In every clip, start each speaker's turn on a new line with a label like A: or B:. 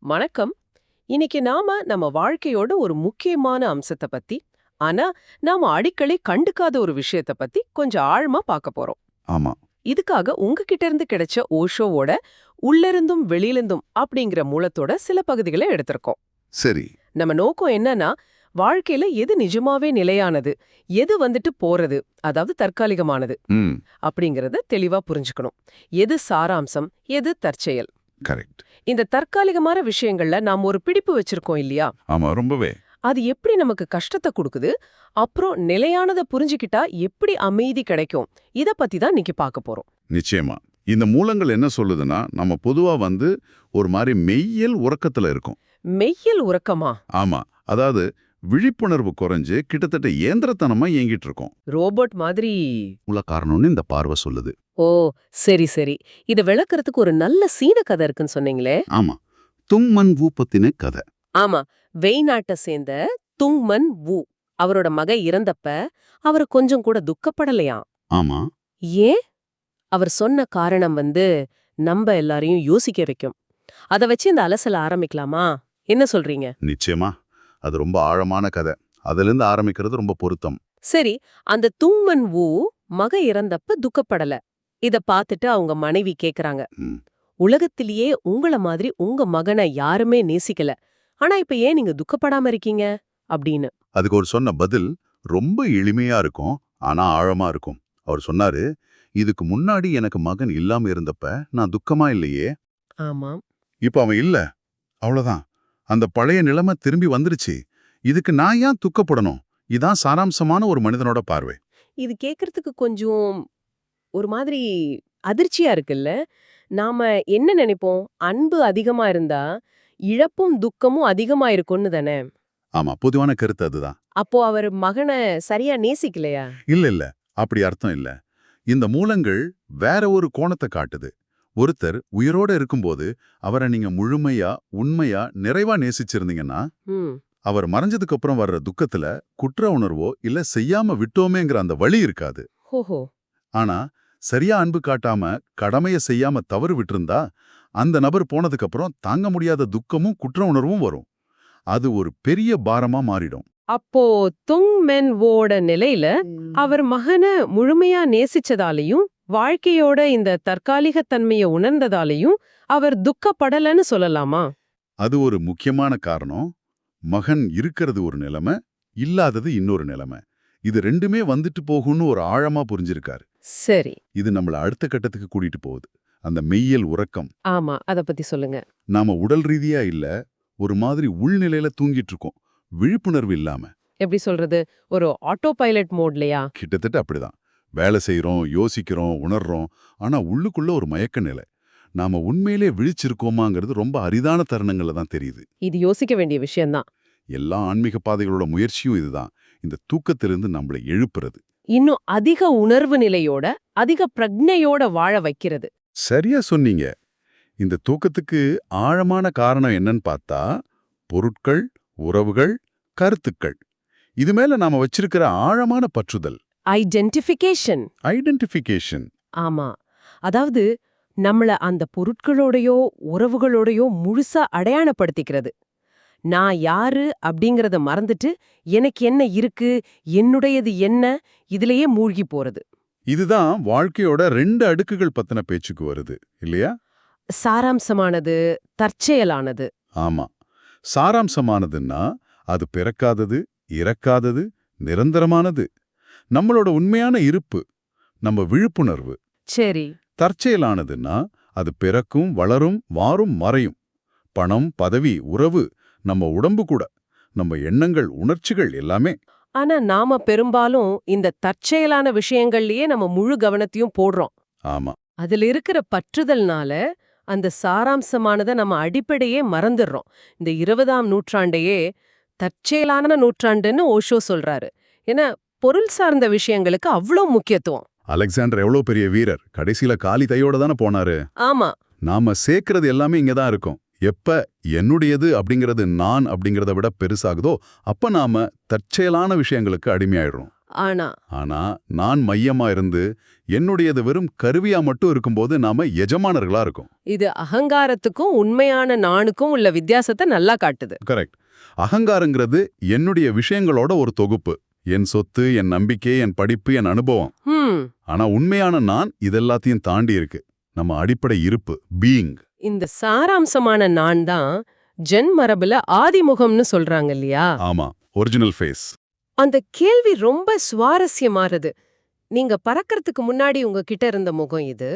A: வணக்கம். இன்னைக்கு நம்ம வாழ்க்கையோட ஒரு முக்கியமான அம்சத்தை பத்தி, ஆனா நாம அடிக்கடி கண்டுக்காத ஒரு விஷயத்த பத்தி கொஞ்சம் ஆழமா பார்க்க போறோம்.
B: ஆமா.
A: இதுக்காக உங்ககிட்ட இருந்து கிடைச்ச ஓஷோவோட உள்ளிருந்தும் வெளியிலிருந்தும் அப்படிங்கிற மூலத்தோட சில பகுதிகளை எடுத்திருக்கோம்.
B: சரி.
A: நம்ம நோக்கம் என்னன்னா, வாழ்க்கையில எது நிஜமாவே நிலையானது, எது வந்துட்டு போறது, அதாவது தற்காலிகமானது
B: ம்.
A: அப்படிங்கறத தெளிவா புரிஞ்சுக்கணும். எது சாராம்சம், எது தற்செயல்.
B: கரெக்ட்.
A: இந்த தற்காலிகமான விஷயங்கள்ல நாம் ஒரு பிடிப்பு வச்சிருக்கோம் இல்லையா?
B: ஆமா, ரொம்பவே.
A: அது எப்படி நமக்கு கஷ்டத்தை கொடுக்குது, அப்புறம் நிலையானதை புரிஞ்சுக்கிட்டா எப்படி அமைதி கிடைக்கும், இத பத்தி தான் இன்னைக்கு பார்க்க போறோம்.
B: நிச்சயமா. இந்த மூலங்கள் என்ன சொல்லுதுன்னா, நம்ம பொதுவா ஒரு மாரி மெய்யியல் உறக்கத்துல இருக்கோம்.
A: மெய்யல் உறக்கமா?
B: ஆமா. அதாவது விழிப்புணர்வு குறைஞ்சு கிட்டத்தட்ட இயந்திரத்தனமா இயங்கிட்டு இருக்கோம்.
A: ரோபோட் மாதிரி?
B: மூல காரணம்னு இந்த பார்வை சொல்லுது.
A: ஓ, சரி சரி. இத விளக்குறதுக்கு ஒரு நல்ல சீன கதை இருக்குன்னு சொன்னீங்களே?
B: ஆமா. துங்மன் வு பத்தின கதை.
A: ஆமா. வெய்நாட்டை சேர்ந்த துங்மன் வு அவரோட மக இறந்தப்ப அவர் கொஞ்சம் கூட துக்கப்படலையாம்.
B: ஆமா.
A: ஏன்? அவர் சொன்ன காரணம் நம்ப எல்லாரையும் யோசிக்க வைக்கும். அத வச்சு இந்த அலசல ஆரம்பிக்கலாமா? என்ன சொல்றீங்க?
B: நிச்சயமா. அது ரொம்ப ஆழமான கதை. அதிலிருந்து ஆரம்பிக்கிறது ரொம்ப பொருத்தம்.
A: சரி, அந்த துங்மன் வு மக இறந்தப்ப துக்கப்படல. இத பாத்துட்டு அவங்க மனைவி கேக்குறாங்க,
B: ம்.
A: உலகத்திலேயே உங்கள மாதிரி உங்க மகனை யாருமே நேசிக்கல. ஆனா இப்ப ஏன் நீங்க துக்கப்படாம இருக்கீங்க? அப்படின்னு.
B: அதுக்கு ஒரு சொன்ன பதில் ரொம்ப எளிமையா இருக்கும், ஆனா ஆழமா இருக்கும். அவர் சொன்னாரு, இதுக்கு முன்னாடி எனக்கு மகன் இல்லாம இருந்தப்ப நான் துக்கமா இல்லையே.
A: ஆமாம்.
B: இப்ப அவன் இல்ல. அவ்வளவுதான். அந்த பழைய நிலைமை திரும்பி வந்துருச்சு. இதுக்கு நான் ஏன் துக்கப்படணும்? இதான் சாராம்சமான ஒரு மனிதனோட பார்வை.
A: இது கேக்குறதுக்கு கொஞ்சம் ஒரு மாதிரி அதிர்ச்சியா இருக்குல்ல? நாம என்ன நினைப்போம்? அன்பு அதிகமா இருந்தா இழப்பும் துக்கமும் அதிகமா இருக்கும்னு தானே?
B: ஆமா, பொதுவான கருத்து அதுதான்.
A: அப்போ அவர் மகனை சரியா நேசிக்கலையா?
B: இல்ல இல்ல, அப்படி அர்த்தம் இல்ல. இந்த மூலங்கள் வேற ஒரு கோணத்தை காட்டுது. ஒருத்தர் உயிரோட இருக்கும்போது அவரை நீங்க முழுமையா, உண்மையா, நிறைவா நேசிச்சிருந்தீங்கன்னா,
A: ம்.
B: அவர் மறைஞ்சதுக்கு அப்புறம் வர்ற துக்கத்துல குற்ற உணர்வோ இல்ல செய்யாம விட்டோமேங்கிற அந்த வலி இருக்காது.
A: ஹோஹோ.
B: ஆனா சரியா அன்பு காட்டாம கடமைய செய்யாம தவறு விட்டிருந்தா அந்த நபர் போனதுக்கு அப்புறம் தாங்க முடியாத துக்கமும் குற்ற உணர்வும் வரும். அது ஒரு பெரிய பாரமா மாறிடும்.
A: அப்போ துங் மென் வோட நிலையில அவர் மகனை முழுமையா நேசிச்சதாலையும் வாழ்க்கையோட இந்த தற்காலிகத்தன்மைய உணர்ந்ததாலையும் அவர் துக்கப்படலன்னு சொல்லலாமா?
B: அது ஒரு முக்கியமான காரணம். மகன் இருக்கிறது ஒரு நிலைமை, இல்லாதது இன்னொரு நிலைமை. இது ரெண்டுமே வந்துட்டு போகும்னு ஒரு ஆழமா புரிஞ்சிருக்காரு.
A: சரி.
B: இது நம்மள அடுத்த கட்டத்துக்கு கூட்டிட்டு போகுது. அந்த மெய்யியல் உறக்கம்.
A: ஆமா, அத பத்தி சொல்லுங்க.
B: நாம உடல் ரீதியா இல்ல, ஒரு மாதிரி உள்நிலையில தூங்கிட்டு இருக்கோம், விழிப்புணர்வு இல்லாம.
A: எப்படி சொல்றது? ஒரு ஆட்டோ பைலட் மோட்லயா?
B: கிட்டத்தட்ட அப்படிதான். வேலை செய்றோம், யோசிக்கிறோம், உணர்றோம். ஆனா உள்ளுக்குள்ள ஒரு மயக்க நிலை. நாம உண்மையிலே விழிச்சிருக்கோமாங்கிறது ரொம்ப அரிதான தருணங்கள்ல தான் தெரியுது.
A: இது யோசிக்க வேண்டிய விஷயம்தான்.
B: எல்லா ஆன்மீக பாதைகளோட முயற்சியும் இதுதான். இந்த தூக்கத்திலிருந்து நம்மளை எழுப்புறது.
A: இன்னும் அதிக உணர்வு நிலையோட, அதிக பிரக்ஞையோட வாழ வைக்கிறது.
B: சரியா சொன்னீங்க. இந்த தூக்கத்துக்கு ஆழமான காரணம் என்னன்னு பார்த்தா, பொருட்கள், உறவுகள், கருத்துக்கள். இது மேல நாம வச்சிருக்கிற ஆழமான பற்றுதல்.
A: ஐடென்டிஃபிகேஷன்.
B: ஐடென்டிஃபிகேஷன்.
A: ஆமா. அதாவது நம்மள அந்த பொருட்களோடயோ, உறவுகளோடயோ முழுசா அடையாளப்படுத்திக்கிறது. நான் யாரு அப்படிங்கறத மறந்துட்டு, எனக்கு என்ன இருக்கு, என்னுடையது என்ன, இதுலயே மூழ்கி போறது.
B: இதுதான் வாழ்க்கையோட 2 அடுக்குகள் பத்தின பேச்சுக்கு வருது இல்லையா?
A: சாராம்சமானது, தற்செயலானது.
B: ஆமா. சாராம்சமானதுன்னா அது பிறக்காதது, இறக்காதது, நிரந்தரமானது. நம்மளோட உண்மையான இருப்பு, நம்ம விழிப்புணர்வு.
A: சரி.
B: தற்செயலானதுன்னா அது பிறக்கும், வளரும், வாரும், மறையும். பணம், பதவி, உறவு, நம்ம உடம்பு கூட, நம்ம எண்ணங்கள், உணர்ச்சிகள் எல்லாமே.
A: ஆனா நாம பெரும்பாலும் இந்த தற்செயலான விஷயங்கள்லயே நம்ம முழு கவனத்தையும் போடுறோம்.
B: ஆமா.
A: அதுல இருக்கிற பற்றுதல்னால அந்த சாராம்சமானத நம்ம அடிப்படையே மறந்துடுறோம். இந்த 20ஆம் நூற்றாண்டையே தற்செயலான நூற்றாண்டுன்னு ஓஷோ சொல்றாரு. ஏன்னா பொருள் சார்ந்த விஷயங்களுக்கு அவ்ளோ முக்கியத்துவம்.
B: அலெக்சாண்டர் எவ்வளவு பெரிய வீரர், கடைசியில காலி கையோட தானே போனாரு.
A: ஆமா.
B: நாம சேர்க்கிறது எல்லாமே இங்கதான் இருக்கும். எப்ப என்னுடையது அப்படிங்கிறது நான் அப்படிங்கிறத விட பெருசாகுதோ அப்ப நாம தற்செயலான விஷயங்களுக்கு அடிமையாயிடுறோம்.
A: ஆனா
B: ஆனா நான் மையமா இருந்து என்னுடையது வெறும் கருவியா மட்டும் இருக்கும்போது நாம எஜமானர்களா இருக்கோம்.
A: இது அகங்காரத்துக்கும் உண்மையான நானுக்கும் உள்ள வித்தியாசத்தை நல்லா காட்டுது.
B: கரெக்ட். அகங்காரங்கிறது என்னுடைய விஷயங்களோட ஒரு தொகுப்பு. என் சொத்து, என் நம்பிக்கை, என் படிப்பு, என் அனுபவம்.
A: ஹம்
B: ஆனா உண்மையான நான் இதெல்லாத்தையும் தாண்டி இருக்கு. நம்ம அடிப்படை இருப்பு, பீயிங்.
A: இந்த சாராம்சமான நான் தான் ஜென் மரபுல ஆதிமுகம்னு சொல்றாங்க இல்லையா?
B: ஆமா, ஒரிஜினல் ஃபேஸ்.
A: அந்த கேள்வி ரொம்ப சுவாரஸ்யமானது. நீங்க பறக்கறதுக்கு முன்னாடி உங்ககிட்ட இருந்த முகம் இது,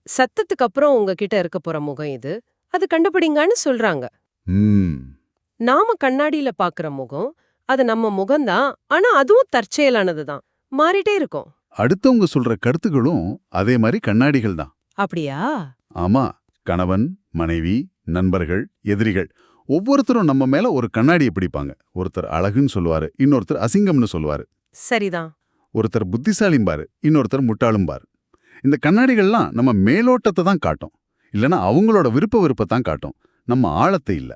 A: சத்தத்துக்கு அப்புறம் உங்ககிட்ட இருக்க போற முகம் இது, அது கண்டுபிடிங்கன்னு சொல்றாங்க.
B: ம்
A: நாம கண்ணாடியில பாக்குற முகம் அது நம்ம முகம்தான். ஆனா அதுவும் தற்செயலானதுதான், மாறிட்டே இருக்கும்.
B: அடுத்தவங்க சொல்ற கருத்துகளும் அதே மாதிரி கண்ணாடிகள் தான்.
A: அப்படியா?
B: ஆமா, கணவன், மனைவி, நண்பர்கள், எதிரிகள் ஒவ்வொருத்தரும் நம்ம மேல ஒரு கண்ணாடியை பிடிப்பாங்க. ஒருத்தர் அழகுன்னு சொல்லுவாரு, இன்னொருத்தர் அசிங்கம்னு சொல்லுவாரு.
A: சரிதான்.
B: ஒருத்தர் புத்திசாலிம்பாரு, இன்னொருத்தர் முட்டாளும்பாரு. இந்த கண்ணாடிகள்லாம் நம்ம மேலோட்டத்தை தான் காட்டும், இல்லனா அவங்களோட விருப்பத்தை காட்டும், நம்ம ஆழத்தை இல்ல.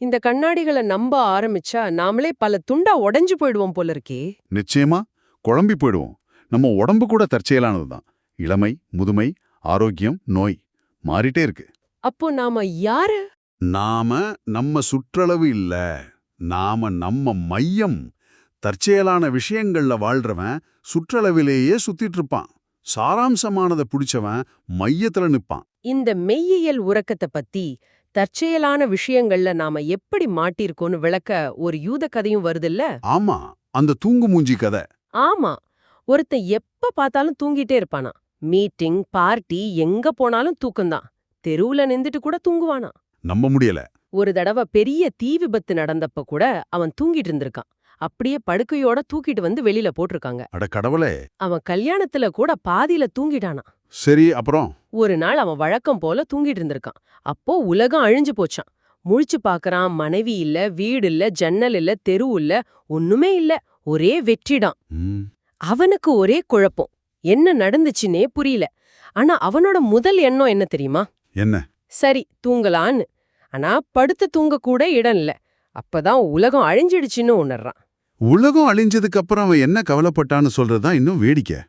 A: இந்த கண்ணாடிகளை நம்ப ஆரம்பிச்சா நாமளே பல துண்டா உடைஞ்சு போயிடுவோம் போல இருக்கே.
B: நிச்சயமா குழம்பி போயிடுவோம். நம்ம உடம்பு கூட தற்செயலானதுதான். இளமை, முதுமை, ஆரோக்கியம், நோய் மாறிட்டே இருக்கு.
A: அப்போ நாம யாரு?
B: நாம நம்ம சுற்றளவு இல்ல, நாம நம்ம மையம். தற்செயலான விஷயங்கள்ல வாழ்றவன் சுற்றளவிலேயே சுத்திட்டு இருப்பான். சாராம்சமானதை பிடிச்சவன் மையத்துல நிப்பான்.
A: இந்த மெய்யியல் உறக்கத்தை பத்தி, தற்செயலான விஷயங்கள்ல நாம எப்படி மாட்டிருக்கோன்னு விளக்க ஒரு யூத கதையும் வருதுல்ல?
B: ஆமா, அந்த தூங்கு மூஞ்சி கதை.
A: ஆமா, ஒருத்தன் எப்ப பார்த்தாலும் தூங்கிட்டே இருப்பானா. மீட்டிங், பார்ட்டி, எங்க போனாலும் தூக்கம்தான். தெருவுல நின்னுட்டு கூட தூங்குவானா.
B: நம்ப முடியல.
A: ஒரு தடவை பெரிய தீ விபத்து நடந்தப்ப கூட அவன் தூங்கிட்டு இருந்திருக்கான். அப்படியே படுக்கையோட தூக்கிட்டு வந்து வெளியில போட்டிருக்காங்க.
B: அட கடவுளே.
A: அவன் கல்யாணத்துல கூட பாதியில தூங்கிட்டானா.
B: சரி, அப்புறம்?
A: ஒரு நாள் அவன் வழக்கம் போல தூங்கிட்டு இருந்திருக்கான். அப்போ உலகம் அழிஞ்சு போச்சான். முழிச்சு பாக்குறான், மனைவி இல்ல, வீடு இல்ல, ஜன்னல் இல்ல, தெரு இல்ல, ஒண்ணுமே இல்ல. ஒரே வெற்றிடான்.
B: ம்,
A: அவனுக்கு ஒரே குழப்பம். என்ன நடந்துச்சுன்னே புரியல. ஆனா அவனோட முதல் எண்ணம் என்ன தெரியுமா?
B: என்ன?
A: சரி, தூங்கலான்னு. ஆனா படுத்து தூங்க கூட இடம் இல்ல. அப்பதான் உலகம் அழிஞ்சிடுச்சுன்னு உணர்றான்.
B: உலகம் அழிஞ்சதுக்கு அப்புறம் அவன் என்ன கவலைப்பட்டான்னு சொல்றதுதான் இன்னும் வேடிக்கை.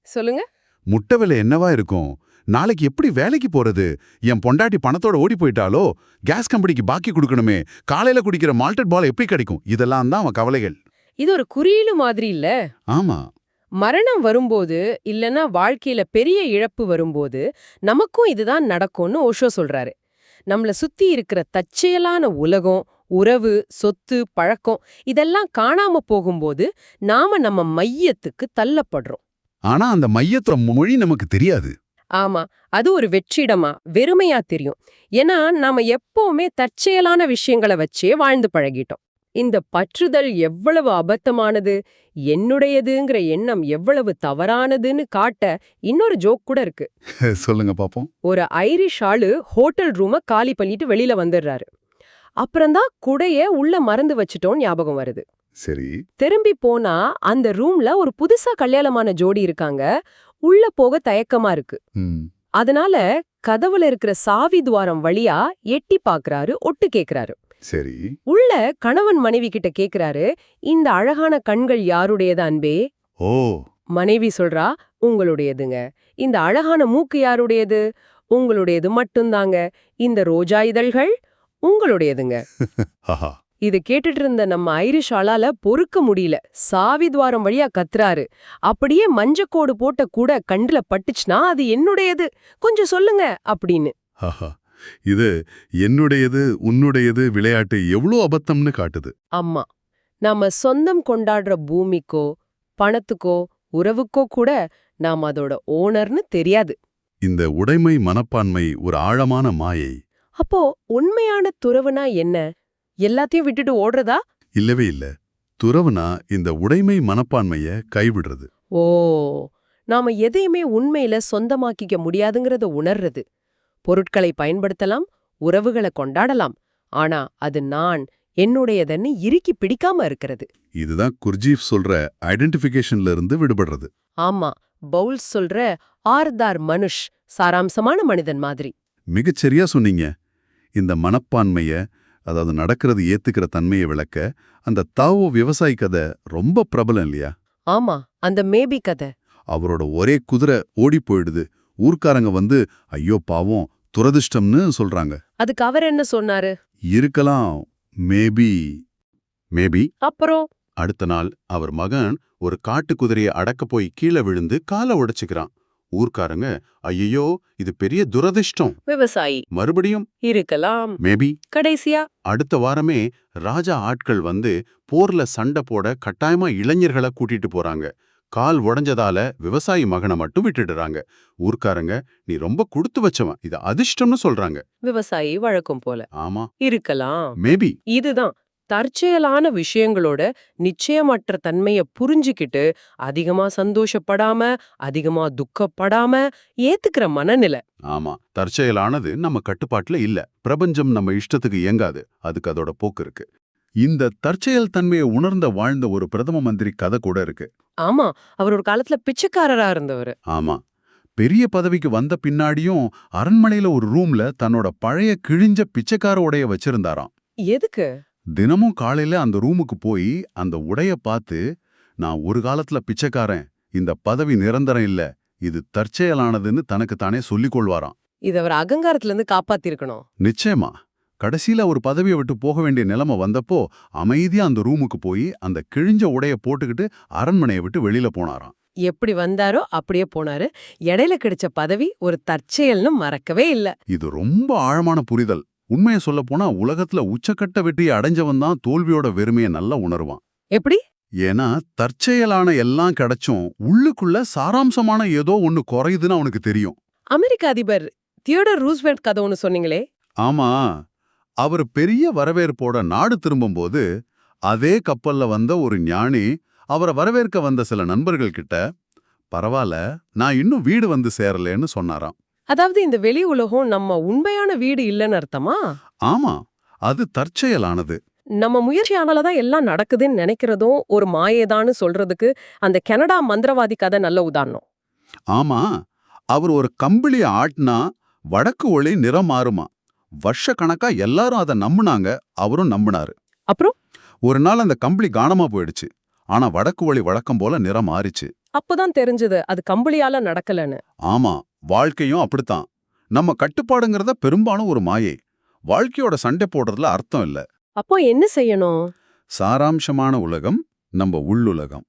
A: சொல்லுங்க.
B: முட்டை விலை என்னவா இருக்கும்? நாளைக்கு எப்படி வேலைக்கு போறது? என் பொண்டாட்டி பணத்தோட ஓடி போயிட்டாலோ? கேஸ் கம்பெனிக்கு பாக்கி கொடுக்கணுமே? காலையில குடிக்கிற மால்டட் பால் எப்படி கிடைக்கும்? இதெல்லாம் தான் அவன் கவலைகள்.
A: இது ஒரு குறியீடு மாதிரி இல்ல?
B: ஆமா.
A: மரணம் வரும்போது, இல்லனா வாழ்க்கையில பெரிய இழப்பு வரும்போது நமக்கும் இதுதான் நடக்கும்னு ஓஷோ சொல்றாரு. நம்மள சுத்தி இருக்கிற தற்செயலான உலகம், உறவு, சொத்து, பழக்கம் இதெல்லாம் காணாம போகும்போது நாம நம்ம மையத்துக்கு தள்ளப்படுறோம்.
B: ஆனா அந்த மையத்தோட மொழி நமக்கு தெரியாது.
A: ஆமா, அது ஒரு வெற்றிடமா, வெறுமையா தெரியும். ஏன்னா நாம எப்பவுமே தற்செயலான விஷயங்களை வச்சே வாழ்ந்து பழகிட்டோம். இந்த பற்றுதல் எவ்வளவு அபத்தமானது, என்னுடையதுங்கிற எண்ணம் எவ்வளவு தவறானதுன்னு காட்ட இன்னொரு ஜோக் கூட இருக்கு.
B: சொல்லுங்க பாப்போம்.
A: ஒரு ஐரிஷ் ஆளு ஹோட்டல் ரூம காலி பண்ணிட்டு வெளியில வந்துடுறாரு. அப்புறம்தான் குடைய உள்ள மறந்து வச்சுட்டோம் ஞாபகம் வருது.
B: சரி.
A: திரும்பி போனா அந்த ரூம்ல ஒரு புதுசா கல்யாணமான ஜோடி இருக்காங்க. உள்ள போக தயக்கமா இருக்கு.
B: ம்,
A: அதனால கதவுல இருக்கிற சாவி துவாரம் வழியா எட்டி பாக்குறாரு, ஒட்டு கேக்குறாரு.
B: சரி.
A: உள்ள கணவன் மனைவி கிட்ட கேக்குறாரு, இந்த அழகான கண்கள் யாருடையது அன்பே?
B: ஓ.
A: மனைவி சொல்றா, உங்களுடையதுங்க. இந்த அழகான மூக்கு யாருடையது? உங்களுடையது மட்டும்தாங்க. இந்த ரோஜா இதழ்கள் உங்களுடையதுங்க.
B: ஹஹா.
A: இது கேட்டுட்டு இருந்த நம்ம ஐரிஷ் ஆளால பொறுக்க முடியல. சாவி துவாரம் வழியா கத்துறாரு. அப்படியே மஞ்சக்கோடு போட்ட கூட கண்டுல பட்டுச்சுனா அது என்னுடையது, கொஞ்சம் சொல்லுங்க அப்படின்னு.
B: ஹஹா. இது என்னுடையது உன்னுடையது விளையாட்டு எவ்வளோ அபத்தம்னு காட்டுது.
A: அம்மா, நாம சொந்தம் கொண்டாடுற பூமிக்கோ பணத்துக்கோ உறவுக்கோ கூட நாம அதோட ஓனர்னு தெரியாது.
B: இந்த உடைமை மனப்பான்மை ஒரு ஆழமான மாயை.
A: அப்போ உண்மையான துறவுனா என்ன? எல்லாத்தையும் விட்டுட்டு ஓடுறதா?
B: இல்லவே இல்ல. துறவுனா இந்த உடைமை மனப்பான்மைய கைவிடுறது.
A: ஓ, நாம எதையுமே உண்மையில சொந்தமாக்கிக்க முடியாதுங்கிறத உணர்றது. பொருட்களை பயன்படுத்தலாம், உறவுகளை கொண்டாடலாம். ஆனா அது நான், என்னுடையதன்னு இறுக்கி பிடிக்காம இருக்கிறது.
B: இதுதான் குர்ஜீஃப் சொல்ற ஐடென்டிஃபிகேஷன்ல இருந்து விடுபடுறது.
A: ஆமா, பவுல்ஸ் சொல்ற ஆர்தார் மனுஷ், சாராம்சமான மனிதன் மாதிரி.
B: மிகச்சரியா சொன்னீங்க. இந்த மனப்பான்மைய, அதாவது நடக்கிறது ஏத்துக்கிற தன்மையை விளக்க அந்த தாவோ விவசாயி கதை ரொம்ப பிரபலம் இல்லையா?
A: ஆமா, அந்த மேபி கதை.
B: அவரோட ஒரே குதிரை ஓடி போயிடுது. ஊர்க்காரங்க வந்து ஐயோ பாவம் துரதிர்ஷ்டம்னு சொல்றாங்க.
A: அதுக்கு அவர் என்ன சொன்னாரு?
B: இருக்கலாம், மேபி. மேபி.
A: அப்புறம்
B: அடுத்த நாள் அவர் மகன் ஒரு காட்டு குதிரையை அடக்க போய் கீழே விழுந்து காலை உடைச்சுக்கிறான். ஊர்க்காரங்க ஐயோ இது பெரிய துரதிர்ஷ்டம்.
A: விவசாயி
B: மறுபடியும்
A: இருக்கலாம்.
B: மேபி.
A: கடைசியா
B: அடுத்த வாரமே ராஜா ஆட்கள் வந்து போர்ல சண்டை போட கட்டாயமா இளைஞர்களை கூட்டிட்டு போறாங்க. கால் உடைஞ்சதால விவசாயி மகனை மட்டும் விட்டுடுறாங்க. ஊர்க்காரங்க நீ ரொம்ப கொடுத்து வச்சவன், இது அதிர்ஷ்டம்னு சொல்றாங்க.
A: விவசாயி வழக்கம் போல
B: ஆமா,
A: இருக்கலாம்.
B: மேபி.
A: இதுதான் தற்செயலான விஷயங்களோட நிச்சயமற்ற தன்மைய புரிஞ்சுக்கிட்டு அதிகமா சந்தோஷப்படாம அதிகமா துக்கப்படாம ஏத்துக்கிற மனநிலை.
B: ஆமா, தற்செயலானது நம்ம கட்டுப்பாட்டுல இல்ல. பிரபஞ்சம் நம்ம இஷ்டத்துக்கு இயங்காது, அதுக்கு அதோட போக்கு இருக்கு. இந்த தற்செயல் தன்மையை உணர்ந்த வாழ்ந்த ஒரு பிரதம மந்திரி கதை கூட இருக்கு.
A: ஆமா, அவர் ஒரு காலத்துல பிச்சைக்காரரா இருந்தவர்.
B: ஆமா, பெரிய பதவிக்கு வந்த பின்னாடியும் அரண்மனையில ஒரு ரூம்ல தன்னோட பழைய கிழிஞ்ச பிச்சைக்கார உடைய வச்சிருந்தாராம்.
A: எதுக்கு?
B: தினமும் காலையில அந்த ரூமுக்கு போய் அந்த உடைய பார்த்து, நான் ஒரு காலத்துல பிச்சைக்காரன், இந்த பதவி நிரந்தரம் இல்ல, இது தற்செயலானதுன்னு தனக்கு தானே சொல்லிக் கொள்வாராம்.
A: இது அவர் அகங்காரத்துல இருந்து காப்பாத்திருக்கணும்.
B: நிச்சயமா. கடைசியில ஒரு பதவியை விட்டு போக வேண்டிய நிலைமை வந்தப்போ அமைதியா அந்த ரூமுக்கு போய் அந்த கிழிஞ்ச உடைய போட்டுக்கிட்டு அரண்மனையை விட்டு வெளியில போனாராம்.
A: எப்படி வந்தாரோ அப்படியே போனாரு. இடையில கிடைச்ச பதவி ஒரு தற்செயல்னு மறக்கவே இல்ல.
B: இது ரொம்ப ஆழமான புரிதல். உண்மையை சொல்ல போனா உலகத்துல உச்சக்கட்ட வெற்றியை அடைஞ்சவன் தான் தோல்வியோட வெறுமையை நல்லா உணர்வான்.
A: எப்படி?
B: ஏன்னா தற்செயலான எல்லாம் கிடைச்சும் உள்ளுக்குள்ள சாராம்சமான ஏதோ ஒண்ணு குறையுதுன்னு அவனுக்கு தெரியும்.
A: அமெரிக்க அதிபர் தியோடர் ரூஸ்வெல்ட் கதை ஒன்னு சொன்னீங்களே.
B: ஆமா, அவர் பெரிய வரவேற்போட நாடு திரும்பும்போது அதே கப்பல்ல வந்த ஒரு ஞானி அவரை வரவேற்க வந்த சில நண்பர்கள் கிட்ட, பரவாயில்ல நான் இன்னும் வீடு வந்து சேரலன்னு சொன்னாராம்.
A: அதாவது இந்த வெளி உலகம் நம்ம உண்மையான வீடு இல்லைன்னு அர்த்தமா?
B: ஆமா, அது தற்செயலானது.
A: நம்ம முயற்சியானாலதான் எல்லாம் நடக்குதுன்னு நினைக்கிறதும் ஒரு மாயேதான்னு சொல்றதுக்கு அந்த கனடா மந்திரவாதி கதை நல்ல உதாரணம்.
B: ஆமா, அவர் ஒரு கம்பிளிய ஆட்டினா வடக்கு ஒளி நிறம் மாறுமா. வருஷ கணக்கா எல்லாரும் அதை நம்புனாங்க, அவரும் நம்பினாரு.
A: அப்புறம்
B: ஒரு நாள் அந்த கம்பளி காணாம போயிடுச்சு. ஆனா வடக்கு ஒளி வழக்கம் போல நிறம் மாறிச்சு.
A: அப்பதான் தெரிஞ்சது அது கம்பளியால நடக்கலன்னு.
B: ஆமா, வாழ்க்கையும் அப்படித்தான். நம்ம கட்டுப்பாடுங்கிறத பெரும்பாலும் ஒரு மாயை. வாழ்க்கையோட சண்டை போடுறதுல அர்த்தம் இல்ல.
A: அப்போ என்ன செய்யணும்?
B: சாராம்சமான உலகம் நம்ம உள்ளுலகம்.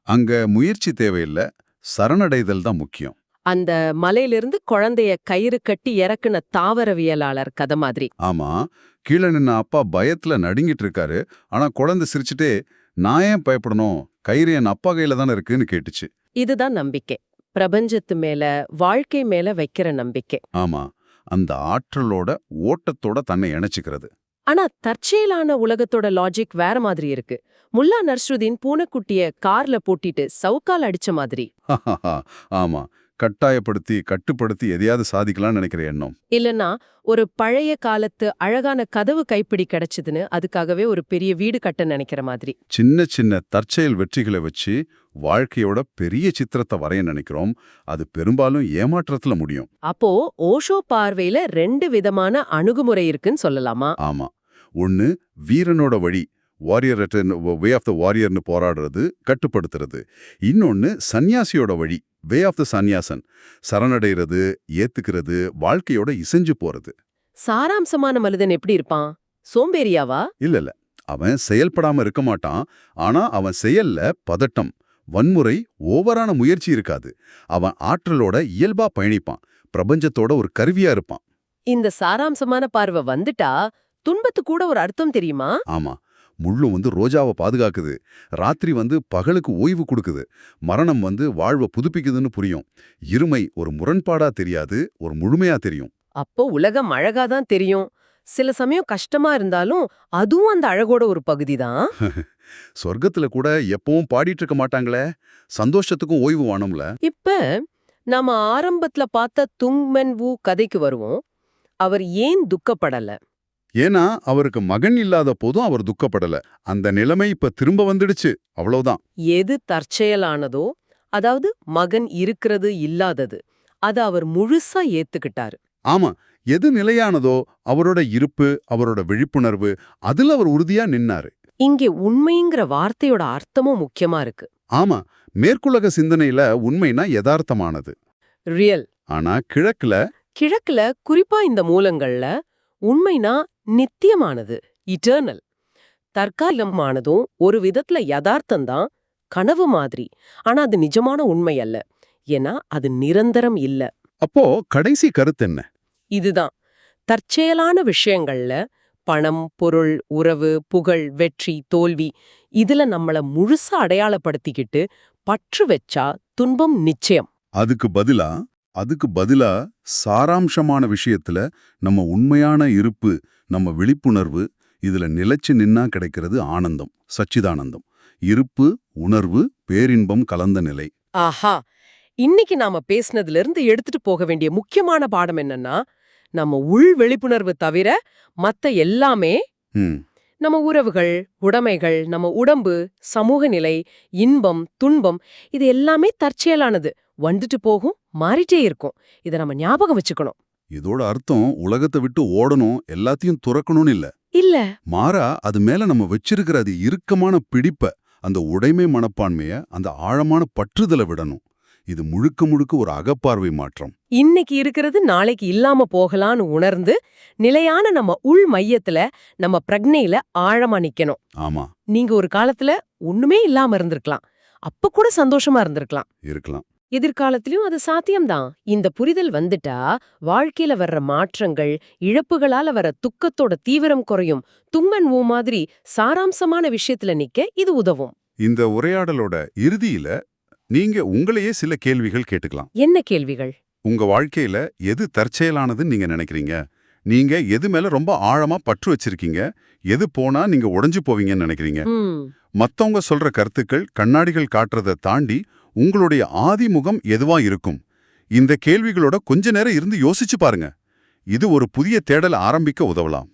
B: அங்க முயற்சி தேவையில்ல, சரணடைதல் தான் முக்கியம்.
A: அந்த மலையிலிருந்து குழந்தைய கயிறு கட்டி இறக்குன தாவரவியலாளர் கதை மாதிரி.
B: ஆமா, கீழே நின்ன அப்பா பயத்துல நடுங்கிட்டு இருக்காரு. ஆனா குழந்தை சிரிச்சுட்டே, நான் ஏன் பயப்படணும், கயிறு என் அப்பா கையில தானே இருக்குன்னு கேட்டுச்சு.
A: இதுதான் நம்பிக்கை. பிரபஞ்சத்து மேல வாழ்க்கை மேல வைக்கிற நம்பிக்கை.
B: ஆமா, அந்த ஆற்றலோட ஓட்டத்தோட தன்னை இணைச்சுக்கிறது.
A: ஆனா தற்செயலான உலகத்தோட லாஜிக் வேற மாதிரி இருக்கு. முல்லா நர்ஸ்ருதீன் பூனைக்குட்டிய கார்ல போட்டிட்டு சவுக்கால் அடிச்ச மாதிரி.
B: ஆமா, கட்டாயப்படுத்தி கட்டுப்படுத்தி எதையாவது சாதிக்கலாம்னு நினைக்கிற எண்ணம்.
A: இல்லனா ஒரு பழைய காலத்து அழகான கதவு கைப்பிடி கிடைச்சதுன்னு அதுக்காகவே ஒரு பெரிய வீடு கட்ட நினைக்கிற மாதிரி.
B: சின்ன சின்ன தற்செயல் வெற்றிகளை வச்சு வாழ்க்கையோட பெரிய சித்திரத்தை வரைய நினைக்கிறோம். அது பெரும்பாலும் ஏமாற்றத்துல முடியும்.
A: அப்போ ஓஷோ பார்வையில 2 விதமான அணுகுமுறை இருக்குன்னு சொல்லலாமா?
B: ஆமா, ஒன்னு வீரனோட வழி, வாரியர் வே ஆஃப் த வாரியர்னு போராடுறது, கட்டுப்படுத்துறது. இன்னொன்னு சன்னியாசியோட வழி, வே ஆஃப் த சன்னியாசன், சரணடைறது, ஏத்துக்கிறது, வாழ்க்கையோட இசைஞ்சு போறது.
A: சாராம்சமான மனிதன் எப்படி இருப்பான்? சோம்பேறியாவா?
B: இல்ல, அவன் செயல்படாம இருக்க மாட்டான். ஆனா அவன் செயல்ல பதட்டம், வன்முறை, ஓவரான முயற்சி இருக்காது. அவன் ஆற்றலோட இயல்பா பயணிப்பான், பிரபஞ்சத்தோட ஒரு கருவியா இருப்பான்.
A: இந்த சாராம்சமான பார்வை வந்துட்டா துன்பத்து கூட ஒரு அர்த்தம் தெரியுமா?
B: ஆமா, முள்ளும் வந்து ரோஜாவை பாதுகாக்குது, ராத்திரி வந்து பகலுக்கு ஓய்வு கொடுக்குது, மரணம் வந்து வாழ்வை புதுப்பிக்குதுன்னு புரியும். இருமை ஒரு முரண்பாடா தெரியாது, ஒரு முழுமையா தெரியும்.
A: அப்போ உலகம் அழகாதான் தெரியும். சில சமயம் கஷ்டமா இருந்தாலும் அதுவும் அந்த அழகோட ஒரு பகுதி தான்.
B: சொர்க்கத்துல கூட எப்பவும் பாடிட்டு இருக்க மாட்டாங்களே, சந்தோஷத்துக்கும் ஓய்வு வாணும்ல.
A: இப்ப நாம ஆரம்பத்துல பார்த்த துங்மென் வு கதைக்கு வருவோம். அவர் ஏன் துக்கப்படல?
B: ஏன்னா அவருக்கு மகன் இல்லாத போதும் அவர் துக்கப்படல. அந்த நிலைமை இப்ப திரும்ப வந்துடுச்சு, அவ்வளவுதான்.
A: எது தற்செயலானதோ, அதாவது மகன் இருக்கிறது இல்லாதது, அத அவர் முழுசா ஏத்துக்கிட்டாரு.
B: ஆமா, எது நிலையானதோ அவரோட இருப்பு, அவரோட விழிப்புணர்வு, அதுல அவர் உறுதியா நின்னாரு.
A: இங்கே உண்மைங்கிற வார்த்தையோட அர்த்தமும் முக்கியமா இருக்கு.
B: ஆமா, மேற்குலக சிந்தனையில உண்மைனா யதார்த்தமானது.
A: ரியல்.
B: ஆனா
A: கிழக்குல குறிப்பா இந்த மூலங்கள்ல உண்மைனா நித்தியமானது, இட்டர்னல். தற்காலிகமானதும் ஒரு விதத்துல யதார்த்தம்தான், கனவு மாதிரி. ஆனா அது நிஜமான உண்மை அல்ல. ஏன்னா அது நிரந்தரம் இல்ல.
B: அப்போ கடைசி கருத்து என்ன?
A: இதுதான், தற்செயலான விஷயங்கள்ல பணம், பொருள், உறவு, புகழ், வெற்றி, தோல்வி இதுல நம்மள முழுசா அடையாளப்படுத்திக்கிட்டு பற்று வச்சா துன்பம் நிச்சயம்.
B: அதுக்கு பதிலா சாராம்சமான விஷயத்துல நம்ம உண்மையான இருப்பு, நம்ம விழிப்புணர்வு, இதுல நிலைச்சு நின்னா கிடைக்கிறது ஆனந்தம், சச்சிதானந்தம். இருப்பு, உணர்வு, பேரின்பம் கலந்த நிலை.
A: ஆஹா, இன்னைக்கு நாம பேசினதுல இருந்து எடுத்துட்டு போக வேண்டிய முக்கியமான பாடம் என்னன்னா, நம்ம உள் விழிப்புணர்வு தவிர மத்த எல்லாமே,
B: ம்
A: நம்ம உறவுகள், உடைமைகள், நம்ம உடம்பு, சமூக நிலை, இன்பம், துன்பம் இது எல்லாமே தற்செயலானது. வந்துட்டு போகும், மாறிட்டே இருக்கும். இத நம்ம ஞாபகம் வச்சுக்கணும்.
B: இதோட அர்த்தம் உலகத்தை விட்டு ஓடணும், எல்லாத்தையும் துறக்கணும்னு இல்ல.
A: இல்ல.
B: மாறா அது மேல நம்ம வச்சிருக்கிற அது இறுக்கமான பிடிப்ப, அந்த உடைமை மனப்பான்மைய, அந்த ஆழமான பற்றுதல விடணும். இது முழுக்க முழுக்க ஒரு அகப்பார்வை மாற்றம்.
A: இன்னைக்கு இருக்கிறது நாளைக்கு இல்லாம போகலான்னு உணர்ந்து, நிலையான நம்ம உள் மையத்துல, நம்ம பிரக்ஞையில ஆழமா நிக்கணும்.
B: ஆமா,
A: நீங்க ஒரு காலத்துல ஒண்ணுமே இல்லாம இருந்திருக்கலாம். அப்ப கூட சந்தோஷமா இருந்திருக்கலாம்.
B: இருக்கலாம்.
A: எதிர்காலத்திலயும் அது சாத்தியம்தான். இந்த புரிதல் வந்துட்டா வாழ்க்கையில வர்ற மாற்றங்கள், இழப்புகளால வர துக்கத்தோட தீவிரம் குறையும். தும்மன் ஊ மாதிரி சாராம்சமான விஷயத்துல நிக்க இது உதவும்.
B: இந்த உரையாடலோட இறுதியில நீங்க உங்களையே சில கேள்விகள் கேட்டுக்கலாம்.
A: என்ன கேள்விகள்?
B: உங்க வாழ்க்கையில எது தற்செயலானதுன்னு நீங்க நினைக்கிறீங்க? நீங்க எது மேல ரொம்ப ஆழமா பற்று வச்சிருக்கீங்க? எது போனா நீங்க உடைஞ்சு போவீங்கன்னு நினைக்கிறீங்க? மத்தவங்க சொல்ற கருத்துக்கள், கண்ணாடிகள் காட்டுறத தாண்டி உங்களுடைய ஆதிமுகம் எதுவா இருக்கும்? இந்த கேள்விகளோட கொஞ்ச நேரம் இருந்து யோசிச்சு பாருங்க. இது ஒரு புதிய தேடல் ஆரம்பிக்க உதவலாம்.